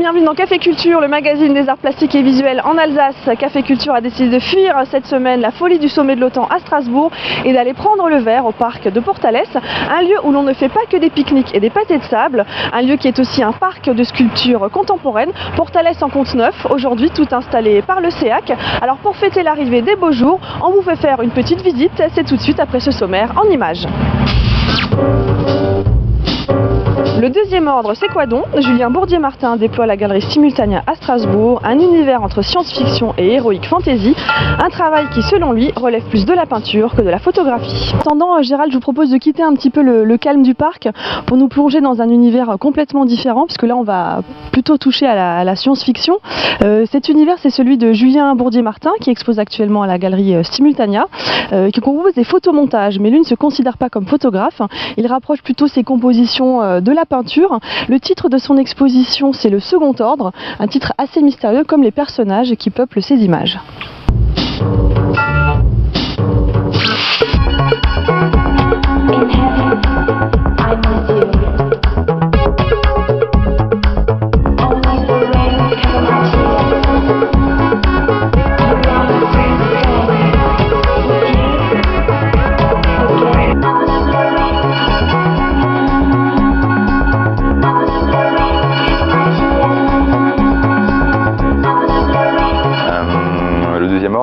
bienvenue dans Café Culture, le magazine des arts plastiques et visuels en Alsace. Café Culture a décidé de fuir cette semaine la folie du sommet de l'OTAN à Strasbourg et d'aller prendre le verre au parc de Portales, un lieu où l'on ne fait pas que des pique-niques et des pâtés de sable, un lieu qui est aussi un parc de sculptures contemporaines. Portales en compte 9, aujourd'hui tout installé par le SEAC. Alors pour fêter l'arrivée des beaux jours, on vous fait faire une petite visite, c'est tout de suite après ce sommaire en images. Le deuxième ordre, c'est quoi donc? Julien Bourdier-Martin déploie la galerie Simultania à Strasbourg, un univers entre science-fiction et héroïque fantasy, un travail qui, selon lui, relève plus de la peinture que de la photographie. En attendant, Gérald, je vous propose de quitter un petit peu le calme du parc pour nous plonger dans un univers complètement différent, puisque là, on va plutôt toucher à la science-fiction. Cet univers, c'est celui de Julien Bourdier-Martin, qui expose actuellement à la galerie Simultania, qui propose des photomontages, mais lui ne se considère pas comme photographe. Il rapproche plutôt ses compositions de la peinture. Le titre de son exposition, c'est Le Second Ordre, un titre assez mystérieux comme les personnages qui peuplent ces images.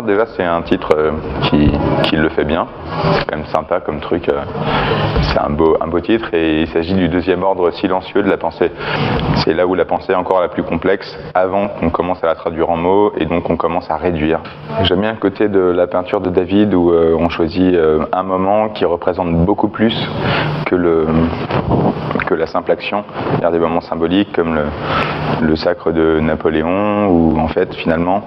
Déjà c'est un titre qui le fait bien, c'est quand même sympa comme truc, c'est un beau titre et il s'agit du deuxième ordre silencieux de la pensée. C'est là où la pensée est encore la plus complexe avant qu'on commence à la traduire en mots et donc on commence à réduire. J'aime bien le côté de la peinture de David où on choisit un moment qui représente beaucoup plus que la simple action. Il y a des moments symboliques comme le sacre de Napoléon où en fait finalement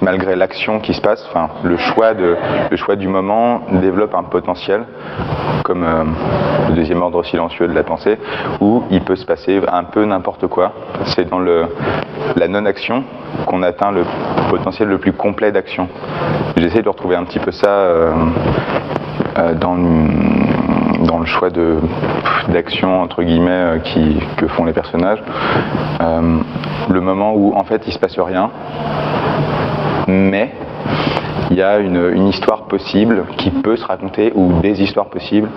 malgré l'action qui se passe, enfin, le choix du moment développe un potentiel, comme le deuxième ordre silencieux de la pensée, où il peut se passer un peu n'importe quoi. C'est dans la non-action qu'on atteint le potentiel le plus complet d'action. J'essaie de retrouver un petit peu ça dans le choix d'action entre guillemets que font les personnages. Le moment où en fait il se passe rien, mais il y a une histoire possible qui peut se raconter ou des histoires possibles.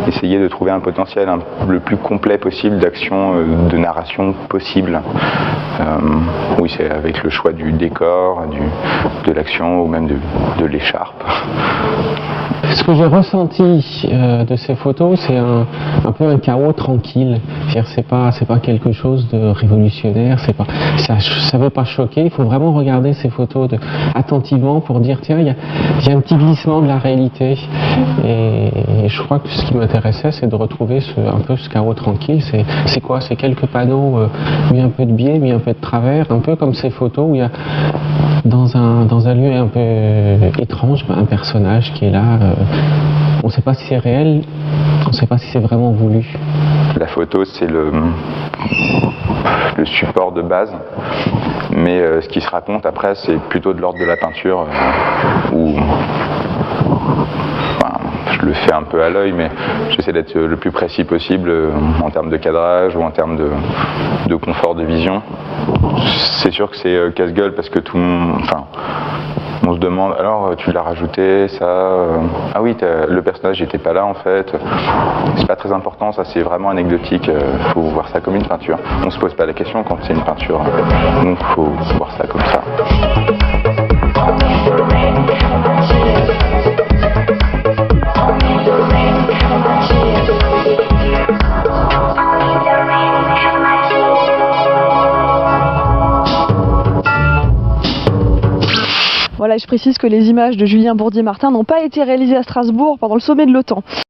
Essayer de trouver un potentiel le plus complet possible d'action, de narration possible. Oui, c'est avec le choix du décor, de l'action ou même de l'écharpe. Ce que j'ai ressenti de ces photos, c'est un peu un chaos tranquille. C'est pas quelque chose de révolutionnaire. Ça veut pas choquer. Il faut vraiment regarder ces photos attentivement pour dire tiens, il y a un petit glissement de la réalité. Et je crois que ce qui m'intéressait, c'est de retrouver un peu ce chaos tranquille. C'est quoi? C'est quelques panneaux mis un peu de biais, mis un peu de travers, un peu comme ces photos où il y a dans un lieu un peu étrange, un personnage qui est là. On ne sait pas si c'est réel, on ne sait pas si c'est vraiment voulu. La photo, c'est le support de base, mais ce qui se raconte après, c'est plutôt de l'ordre de la peinture, où je le fais un peu à l'œil, mais j'essaie d'être le plus précis possible en termes de cadrage ou en termes de confort de vision. C'est sûr que c'est casse-gueule parce que tout le monde... On se demande, alors tu l'as rajouté, ça... Ah oui, le personnage n'était pas là en fait. C'est pas très important, ça c'est vraiment anecdotique. Faut voir ça comme une peinture. On se pose pas la question quand c'est une peinture. Donc faut voir ça comme ça. Voilà, je précise que les images de Julien Bourdier-Martin n'ont pas été réalisées à Strasbourg pendant le sommet de l'OTAN.